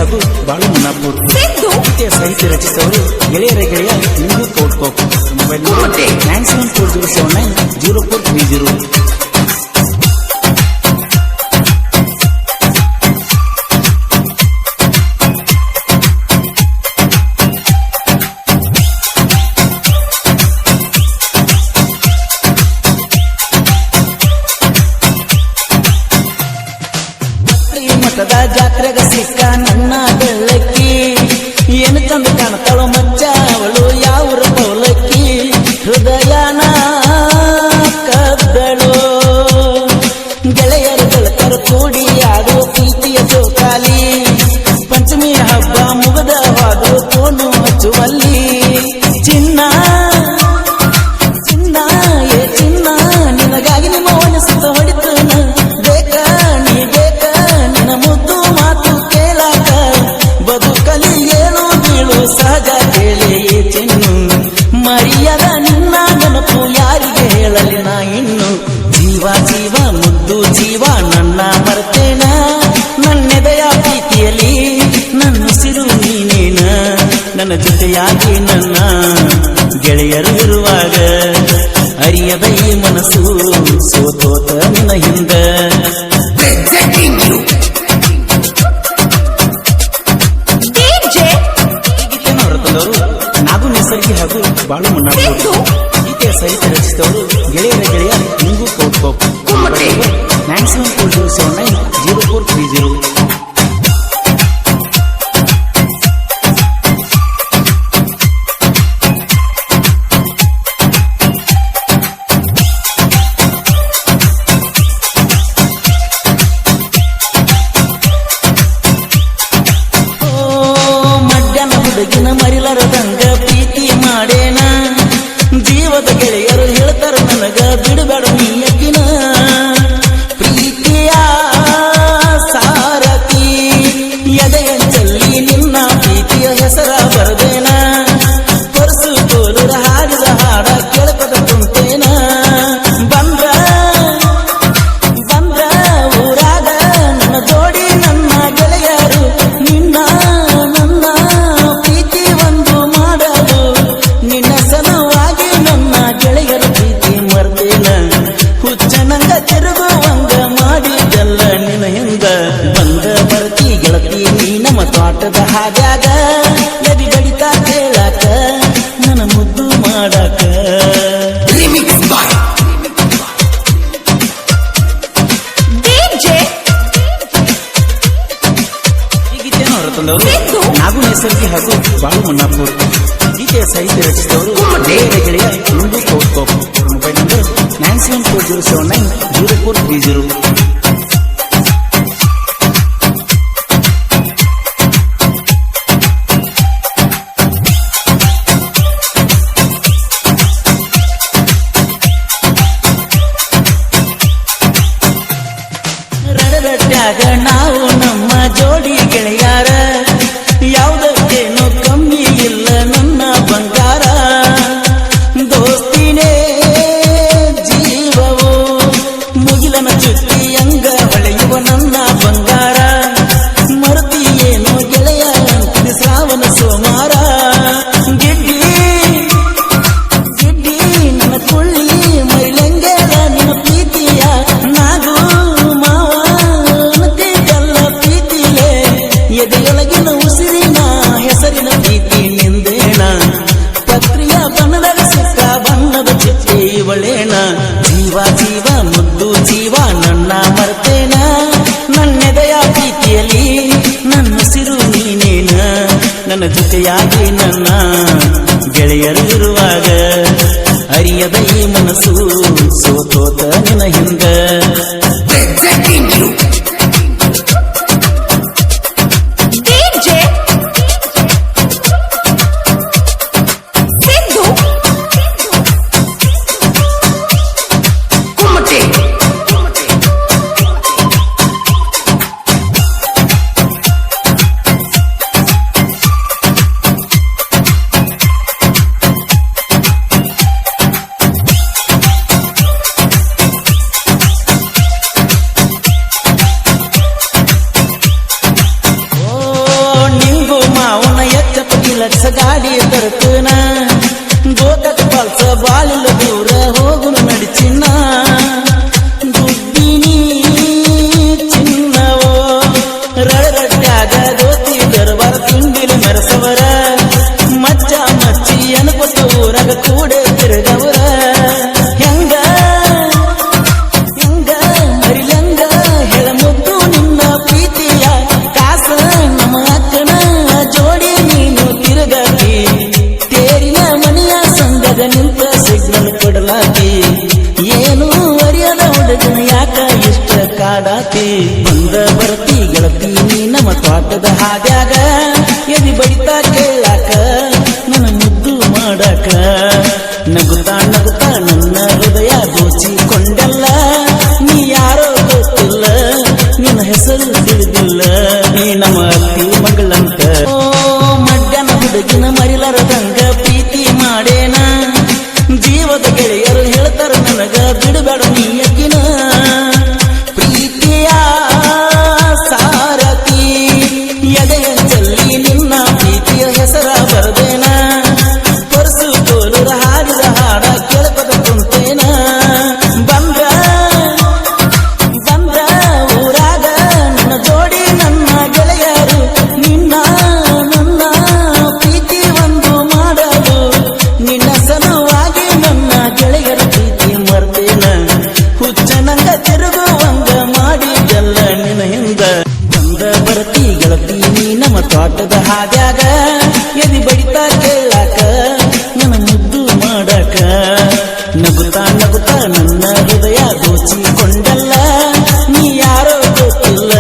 ಹಾಗೂ ಬಾಳು ಮುನ್ನಾಪುರ್ ಗೀತೆಯ ಸಾಹಿತ್ಯ ರಚಿಸಿದವರು ಗೆಳೆಯರ ಗೆಳೆಯ ನಿಂದು ಕೋಟ್ಕೋಪ್. Mobile number 9740790430. ಮಠದ ಜಾತ್ರೆಗ ಸಿಕ್ಕ ನನ್ನ ಬೆಳ್ಳಕ್ಕಿ, ಏನು ಚಂದ ಕಾಣ್ತಾಳೋ ಮಚ್ಚ ಅವಳು ಯಾವ್ರ ಪೌಲಕ್ಕಿ, ಹೃದಯನ ಕದ್ದಳು. ಗೆಳೆಯರು ಗೆಳತರು ಕೂಡಿ ಆಡೋ ಪ್ರೀತಿಯ ಜೋಕಾಲಿ, ಪಂಚಮಿ ಹಬ್ಬ ಮುಗದವಾದು ಫೋನು ಹಚ್ಚುವಲ್ಲಿ. ಚಿನ್ನ ಚಿನ್ನ ಏ ಚಿನ್ನ, ನಿನಗಾಗಿ ನಿಮ್ಮ ಮನಸ್ಸು ಹೊಡಿತನ, ಬೇಕ ನೀ ಬೇಕ ನಿನ್ನ ಮುದ್ದು ಮಾತು ಕೇಳಾಕ, ಬದುಕಲಿ ಏಳು ಬೀಳು ಸಹಜ ಕೇಳಿ ಚಿನ್ನು, ಮರಿಯದ ನಿನ್ನ ನೆನಪು ಯಾರಿಗೆ ಹೇಳಲಿ ನಾ ಇನ್ನು. ಜೀವ ಜೀವ ಮುದ್ದು ಜೀವ ನನ್ನ ಮರ್ತೇನ, ನನ್ನೆದೆಯ ಪ್ರೀತಿಯಲ್ಲಿ ನನ್ನ ಉಸಿರು ನೀನೇನ, ನನ್ನ ಜೊತೆಯಾಗಿ ನನ್ನ ಗೆಳೆಯರು ಇರುವಾಗ ಅರಿಯದ ಈ ಮನಸ್ಸು ಸೋತೋತ ನಿನ್ನ ಹಿಂದ. ಗೀತೆಯನ್ನು ಹೊರತಂದವರು ನಾಗು ನಿಸರ್ಗಿ ಹಾಗೂ ಬಾಳು ಮುನ್ನಾಪುರ್. ಗೀತೆಯ ಸಾಹಿತ್ಯ ರಚಿಸಿದವರು ಗೆಳೆಯರ ಗೆಳೆಯ ನಿಂಗು ಕೋಟ್ಕೋಪ್. 9740790430. ಹುಡುಗಿನ ಮರಿಲಾರದಂಗ ಪ್ರೀತಿ ಮಾಡೇನ, ಜೀವದ ಗೆಳೆಯರು ಹೇಳ್ತಾರ ನನಗ ಬಿಡಬೇಡ ನೀಯಕಿನ. ಪ್ರೀತಿಯ ಸಾರಥಿ ಎದೆಯಂಚಲ್ಲಿ ನಿನ್ನ ಪ್ರೀತಿಯ ಹೆಸರ ಬರದೇನ, ಪರಸು ಕೋಲುರ ಹಾಡಿದ ಹಾಡ ಕೇಳಪದ ಕುಂತೇನ. ಬಂದ್ರ ಬಂದ್ರ ಊರಾಗ ನನ್ನ ಜೋಡಿ ನನ್ನ ಗೆಳೆಯರು, ನಿನ್ನ ನಿನ್ನ ಸಲುವಾಗಿ ನನ್ನ ಗೆಳೆಯರ ಪ್ರೀತಿ ಮರ್ತೇನ, ಹುಚ್ಚನಂಗ ತಿರುಗುವಂಗ ಮಾಡಿದೆಲ್ಲ ನಿನ್ನ ಹಿಂದ. ಬಂದ ಬರ್ತಿ ಗೆಳತಿ ನೀ ನಮ್ಮ ತೋಟದ ಹಾದ್ಯಾಗ, ಎದಿ ಬಡಿತಾ ಕೇಳಾಕ ನನ್ನ ಮುದ್ದು ಮಾಡಾಕ. ಈ ಗೀತೆಯನ್ನು ಹೊರತಂದವರು ನಾಗು ನಿಸರ್ಗಿ ಹಾಗೂ ಬಾಳು ಮುನ್ನಾಪುರ್. ಗೀತೆಯ ಸಾಹಿತ್ಯ ರಚಿಸಿದವರು ಗೆಳೆಯರ ಗೆಳೆಯ ನಿಂದು ಕೋಟ್ಕೋಪ್. Mobile number 9740790430. ರಡರಟ್ಟಾಗ ನಾವು ನಮ್ಮ ಜೋಡಿ ಗೆಳೆಯಾರ, ಯಾವುದಕ್ಕೇನು ಕಮ್ಮಿ ಇಲ್ಲ ನನ್ನ ಬಂಗಾರ. ದೋಸ್ತಿನೇ ಜೀವವು ಮುಗಿಲನ ಚುಕ್ಕಿಯಂಗ ಹೊಳೆಯುವ ನನ್ನ ಬಂಗಾರ. ಮರುತಿಯೇನು ಗೆಳೆಯ ಶ್ರಾವಣ ಸೋಮಾರ. ಗಿಡ್ಡಿ ಗಿಡ್ಡಿ ನನ್ನ ಕುಳ್ಳಿ ಮೈಲಂಗೆಳ ನಿನ್ನ ಪ್ರೀತಿಯ ನಾಗು ಮಾವ ಅನ್ನತಿದ್ದಲ್ಲ ಪ್ರೀತಿಲೇ, ಎದೆಯೊಳಗಿನ ಉಸಿರಿನ ಹೆಸರಿನ ಪ್ರೀತಿ ನಿಂದೇಣ. ಪತ್ರಿಯ ಬಣ್ಣದ ಸಿಕ್ಕ ಬಣ್ಣದ ಚಿಪ್ಪಿ ಇವಳೇನ. ಜೀವ ಜೀವ ಮುದ್ದು ಜೀವ ನನ್ನ ಮರ್ತೇನ, ನನ್ನೆದೆಯ ಪ್ರೀತಿಯಲ್ಲಿ ನನ್ನ ಉಸಿರು ನೀನೇನ, ನನ್ನ ಜೊತೆಯಾಗಿ ನನ್ನ ಗೆಳೆಯರು ಇರುವಾಗ ಅರಿಯದ ಈ ಮನಸ್ಸು ಸೋತೋತ ನಿನ್ನ ಹಿಂದ. ಲಕ್ಷ ಗಾಡಿ ತರ್ತನ ಗೋಕಟ್ ಪಾಲ್ಸ ಬಾಳಿಲ್ಲ ದೂರ ಹೋಗುನು ನಡಿಚಿನ್ನ ಗುಬ್ಬಿನಿ ಚಿನ್ನವೋ ರಳರಟ್ಟಾಗ ಗೋತಿ ದರ್ಬಾರ ತುಂಡಿಲು ಮೆರೆಸವರ ಮಚ್ಚ ಮಚ್ಚಿ ಅನ್ಕೊತ ಊರಾಗ ಕೂಡ ತಿರುಗವರ ಹೆಂಗ ಹೆಂಗ ಮರಿಲಂಗ ಹೇಳ ಮುದ್ದು ನಿನ್ನ ಪ್ರೀತಿಯ ಕಾಸ ನಮ್ಮ ಅಕ್ಕನ ಜೋಡಿ ನೀನು ತಿರುಗಾಕಿ ತೇರಿನ ಮನೆಯ ಸಂಗದ ನಿಂತ ಸಿಗ್ನಲ್ ಕೊಡಲಾಕಿ ಏನು ಅರಿಯದ ಹುಡುಗನ ಯಾಕ ಇಷ್ಟ ಕಾಡಾತಿ ಬಂದ ಬರ್ತಿ ಗೆಳತಿ ನೀ ನಮ್ಮ ತೋಟದ ಹಾದ್ಯಾಗ ಎದಿ ಬಡಿತಾ ಕೇಳಾಕ ನನ್ನ ಮುದ್ದು ಮಾಡಾಕ ನಗುತ್ತಾ ನಗುತ್ತಾ ನನ್ನ ಹೃದಯ ದೋಚಿಕೊಂಡಲ್ಲ ನೀ ಯಾರೋ ಗೊತ್ತಿಲ್ಲ ನಿನ್ನ ಹೆಸರು ತಿಳಿದಿಲ್ಲ ನೀ ನಮ್ಮ ಅತ್ತಿ ಮಗಳಂತ ಓ ಮಡ್ಯನ ಹುಡುಗಿನ ಮರಿಲಾರದಂಗ ಪ್ರೀತಿ ಮಾಡೇನ ಜೀವದ ಗೆಳೆಯರು ಹೇಳ್ತಾರ ನನಗ ಬಿಡಬೇಡ ನೀ ಅಕ್ಕಿನ ಪ್ರೀತಿಯ ಸಾರಥಿ ಎದೆಯ ಚಲ್ಲಿ ನಿನ್ನ ಪ್ರೀತಿಯ ಹೆಸರ ಬರದೇನ ಪರಸು ತೋಲುರ ಹಾಡಿದ ಹಾಡ ಕೇಳ್ಕೊತ ಕುಂತೇನ ಬಂದ್ರ ಬಂದ್ರ ಊರಾಗ ನನ್ನ ಜೋಡಿ ನನ್ನ ಗೆಳೆಯರು ನಿನ್ನ ನನ್ನ ಪ್ರೀತಿ ಒಂದು ಮಾಡಲು ನಿನ್ನ ಸಲುವಾಗಿ ನನ್ನ ಗೆಳೆಯರ ಪ್ರೀತಿ ಮರ್ತೇನ ಹುಚ್ಚ ನಂಗ ತಿರುಗುವಂಗ ಮಾಡಿದೆಲ್ಲ ನಿನ್ನ ಹಿಂದ ಬಂದ ಬರ್ತಿ ಗೆಳತಿ ನೀ ನಮ್ಮ ತೋಟದ ಹಾದ್ಯಾಗ ಎದಿ ಬಡಿತಾ ಕೇಳಾಕ ನನ್ನ ಮುದ್ದು ಮಾಡಾಕ ನಗುತ್ತಾ ನಗುತ್ತಾ ನನ್ನ ಹೃದಯ ದೋಚಿಕೊಂಡಲ್ಲ ನೀ ಯಾರೋ ಗೊತ್ತಿಲ್ಲ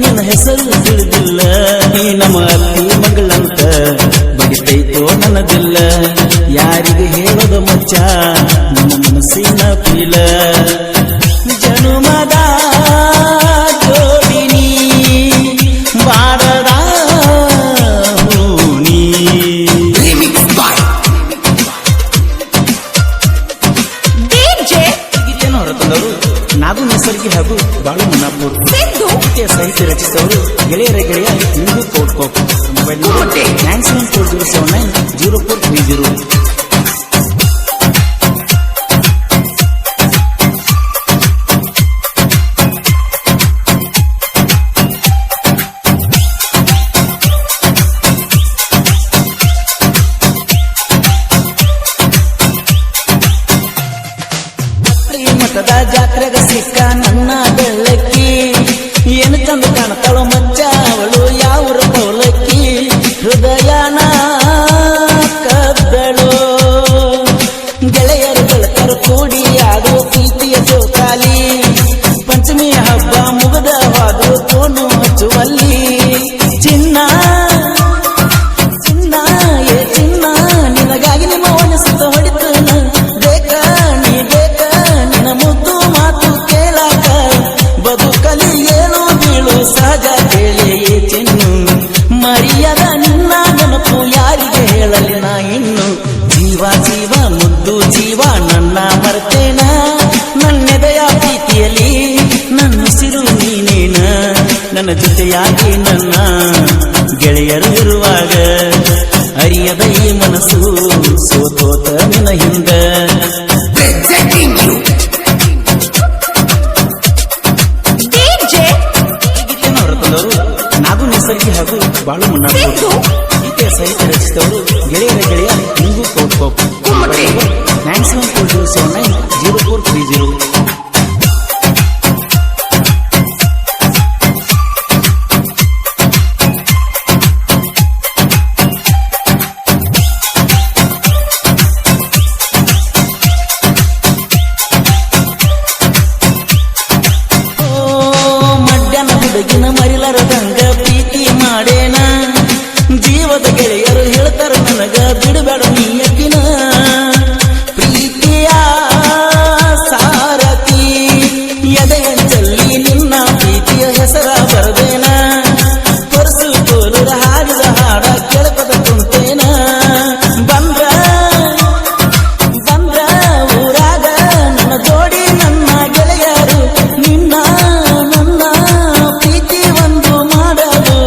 ನಿನ್ನ ಹೆಸರು ತಿಳಿದಿಲ್ಲ ನೀ ನಮ್ಮ ಅತ್ತಿ ಮಗಳಂತ ಬಡಿತೈತೋ ನನ್ನದಿಲ್ಲ ಯಾರಿಗೆ ಹೇಳೋದು ಮಚ್ಚ ನಮ್ಮ ಮನಸ್ಸಿನ ಪೀಲ ಜನುಮದ ಜೋಡಿನಿ ಮಾಡದ ಹೂನಿ ಗೀತೆಯನ್ನು ಹೊರತಂದವರು ನಾಗು ನೇಸರ್ಗಿ ಹಾಗೂ ಬಾಳು ಮನ್ನಾಪುರ್ ಗೀತೆಯ ಸಾಹಿತ್ಯ ರಚಿಸಿದವರು ಗೆಳೆಯರ ಗೆಳೆಯ ನಿಂಗು ಕೋಟ್ಕೋಪ್ ಮೊಬೈಲ್ ನಂಬರ್ 9740790430. ಮಠದ ಜಾತ್ರೆಗ ಸಿಕ್ಕ ನನ್ನ ಬೆಳ್ಳಕ್ಕಿ ಏನು ಚಂದ ಕಾಣ್ತಾಳು ಮಚ್ಚ ಅವಳು ಯಾವ್ರ ಪೌಲಕ್ಕಿ ಹೃದಯನ ಕದ್ದಳು ಗೆಳೆಯರು ಗೆಳತರು ಕೂಡಿ ಆಡು ಪ್ರೀತಿಯ ಜೋಕಾಲಿ ಪಂಚಮಿ ಹಬ್ಬ ಮುಗದ ಹಾದು ಕೋನು ಹಚ್ಚುವಲ್ಲಿ ಚಿನ್ನ ಚಿನ್ನ ಏ ಚಿನ್ನ ನಿನಗಾಗಿ ನಿಮ್ಮ ಒಣಸುತ್ತ ಹೊಡಿತನ ಬೇಕ ನೀ ಬೇಕ ನಿನ್ನ ಮುದ್ದು ಮಾತು ಕೇಳಾಕ ಬದುಕಲಿ ಏನು ಬೀಳು ಸಹಜ ಕೇಳಿ ಚಿನ್ನು ಮರಿಯದ ನಿನ್ನ ನೆನಪು ಯಾರಿಗೆ ಹೇಳಲಿ ನಾ ಇನ್ನು ಜೀವ ಜೀವ ಮುದ್ದು ಜೀವ ನನ್ನ ಮರ್ತೇನ ನನ್ನೆದೆಯ ಪ್ರೀತಿಯಲ್ಲಿ ನನ್ನ ಉಸಿರು ನೀನೇನ ನನ್ನ ಜೊತೆಯಾಗಿ ನನ್ನ ಗೆಳೆಯರು ಇರುವಾಗ ಅರಿಯದ ಈ ಮನಸ್ಸು ಸೋತೋತ ನಿನ್ನ ಹಿಂದ ಗೀತೆಯನ್ನು ಹೊರತಂದವರು ನಾಗು ನೇಸರ್ಗಿ ಹಾಗೂ ಬಾಳು ಮನ್ನಾಪುರ್ ಗೀತೆಯ ಸಾಹಿತ್ಯ ರಚಿಸಿದವರು ಗೆಳೆಯರ ಗೆಳೆಯ ನಿಂಗು ಕೋಟ್ಕೋಪ್ 9740790430. ಮಡ್ಯನ ಹುಡುಗಿನ ಮರಿಲಾರದಂಗ ಪ್ರೀತಿ ಮಾಡೇನ ಜೀವದ ಗೆಳೆಯರು ಹೇಳ್ತಾರ ನನಗ ಬಿಡಬೇಡ ನೀ ಅಕ್ಕಿನ ಪ್ರೀತಿಯ ಸಾರಥಿ ಎದೆಯ ಚಲ್ಲಿ ನಿನ್ನ ಪ್ರೀತಿಯ ಹೆಸರ ಬರದೇನ ಪರಸು ತೋಲುರ ಹಾಡಿದ ಹಾಡ ಕೇಳ್ಕೊತ ಕುಂತೇನ ಬಂದ್ರ ಬಂದ್ರ ಊರಾಗ ನನ್ನ ಜೋಡಿ ನನ್ನ ಗೆಳೆಯರು ನಿನ್ನ ನನ್ನ ಪ್ರೀತಿ ಒಂದು ಮಾಡಲು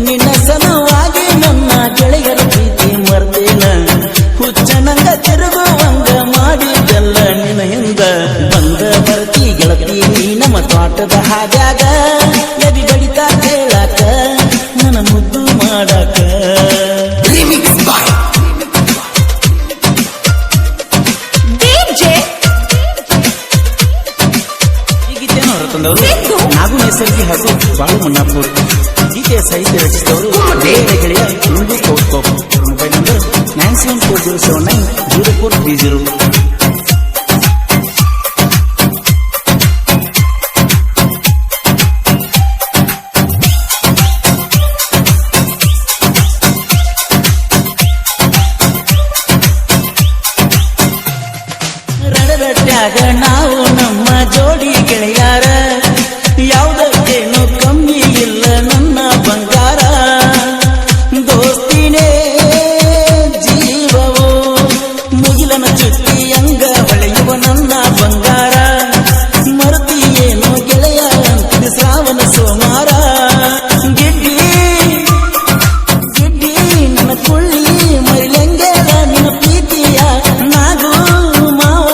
ನಿನ್ನ ಸಲುವಾಗಿ ನನ್ನ ಗೆಳೆಯರ ಪ್ರೀತಿ ತಿರುಗುವಂಗ ಮಾಡಿದೆಲ್ಲ ನಿನ್ನ ಹಿಂದ ಬಂದ ಬರ್ತಿ ಗೆಳತಿ ನೀ ನಮ್ಮ ತೋಟದ ಹಾದ್ಯಾಗ ಎದಿ ಬಡಿತಾ ಕೇಳಾಕ ನನ್ನ ಮುದ್ದು ಮಾಡಾಕ ಈಗೀತೇನೋ ಹೊರತಂದವರು ನಾಗು ನೈಸರ್ಗಿ ಹಾಗೂ ಬಾಳು ಮುನ್ನಾಪುರ್ ಗೀತೆಯ ಸಾಹಿತ್ಯ ರಚಿಸಿದವರು ಬೇರೆ ಗೆಳೆಯ ಇಂದು ಕೌಟ್ಕೋಪ್ ಮೊಬೈಲ್ ನಂಬರ್ 9740790430. ರಣಗಟ್ಟ್ಯಾಗ ನಾವು ನಮ್ಮ ಜೋಡಿ ಗೆಳೆಯಾರ ಯಾವುದಕ್ಕೇನು ಕಮ್ಮಿ ಇಲ್ಲ ನನ್ನ ಬಂಗಾರ ದೋಸ್ತಿನೇ ಜೀವವೋ ಮುಗಿಲನ ಚುಟ್ಟಿಯಂಗ ಹೊಳೆಯುವ ನನ್ನ ಬಂಗಾರ ಮರುತಿ ಏನು ಗೆಳೆಯ ಅಂತಿದೆ ಶ್ರಾವಣ ಸೋಮಾರ ಗಿಡ್ಡಿ ಗಿಡ್ಡಿ ನನ್ನ ಕುಳ್ಳಿ ಮರಿಲೆಂಗೆಲ ನಿನ್ನ ಪ್ರೀತಿಯ ನಾಗು ಮಾವ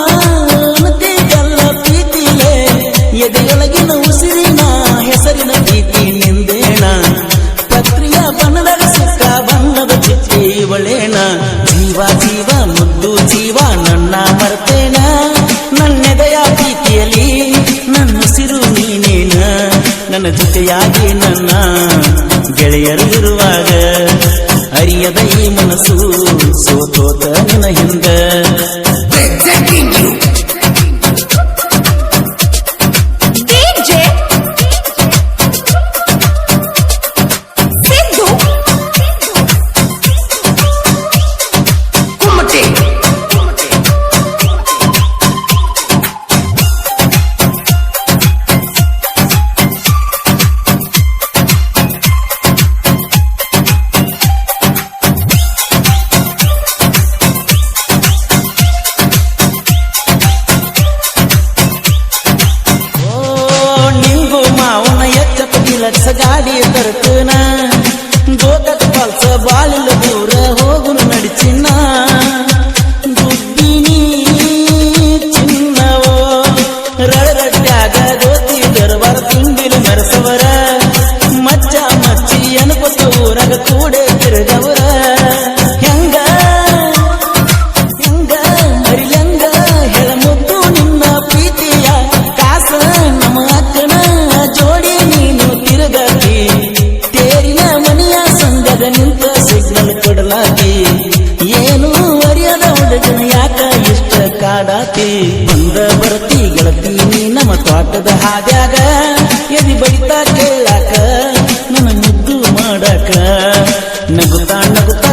ಅನ್ನತಿದ್ದಲ್ಲ ಪ್ರೀತಿಯೇ ಎದೆಯೊಳಗಿನ ಉಸಿರಿನ ಹೆಸರಿನ ಪ್ರೀತಿ ನಿಂದೇಣ ಪತ್ರಿಯ ಬಣ್ಣದ ಸುತ್ತ ಬಣ್ಣದ ಚಿಟ್ಟಿ ಒಳೇಣ ಜೀವ ಜೀವ ಮುದ್ದು ಜೀವ ನನ್ನ ಮರ್ತೇನ ನನ್ನೆದೆಯ ಪ್ರೀತಿಯಲ್ಲಿ ನನ್ನ ಉಸಿರು ನೀನೇನ ನನ್ನ ಜೊತೆಯಾಗಿ ನನ್ನ ಗೆಳೆಯರು ಇರುವಾಗ ಅರಿಯದ ಈ ಮನಸ್ಸು ಸೋತೋತ ನಿನ್ನ ಹಿಂದ ಲಕ್ಷ ಗಾಡಿ ತರ್ತನ ಗೋಕದ ಪಲ್ಸ ಬಾಳಿಲ್ಲ ದೂರ ಹೋಗುನು ನಡಿಚಿನ್ನ ದುಡ್ಡಿನಿ ಚಿನ್ನವೋ ರಳರಟ್ಟಾಗ ಗೋತಿ ದರ್ಬಾರ ತಿಂಡಿಲು ಮೆರೆಸವರ ಮಚ್ಚ ಮಚ್ಚಿ ಅನ್ಕೊತ ಊರಾಗ ಕೂಡೆ ತಿರುಗವರ ಹೆಂಗ ಹೆಂಗ ಮರಿಲಂಗ ಹೆಳ ಮುದ್ದು ನಿನ್ನ ಪ್ರೀತಿಯ ಕಾಸ ನಮ್ಮ ಅಕ್ಕನ ಜೋಡಿ ನೀನು ತಿರುಗಾಕಿ ತೇರಿನ ಮನೆಯ ಸಂಗದ ನಿಂತ ಸಿಗ್ನಲ್ ಕೊಡಲಾಕಿ ಏನು ಅರಿಯದ ಹುಡುಗನ ಯಾಕ ಇಷ್ಟ ಕಾಡಾತಿ ಬಂದ ಬರ್ತಿ ಗೆಳತಿ ನೀ ನಮ್ಮ ತೋಟದ ಹಾದ್ಯಾಗ ಎದಿ ಬಡಿತಾ ಕೇಳಾಕ ನನ್ನ ಮುದ್ದು ಮಾಡಾಕ ನಗುತ್ತಾ ನಗುತ್ತಾ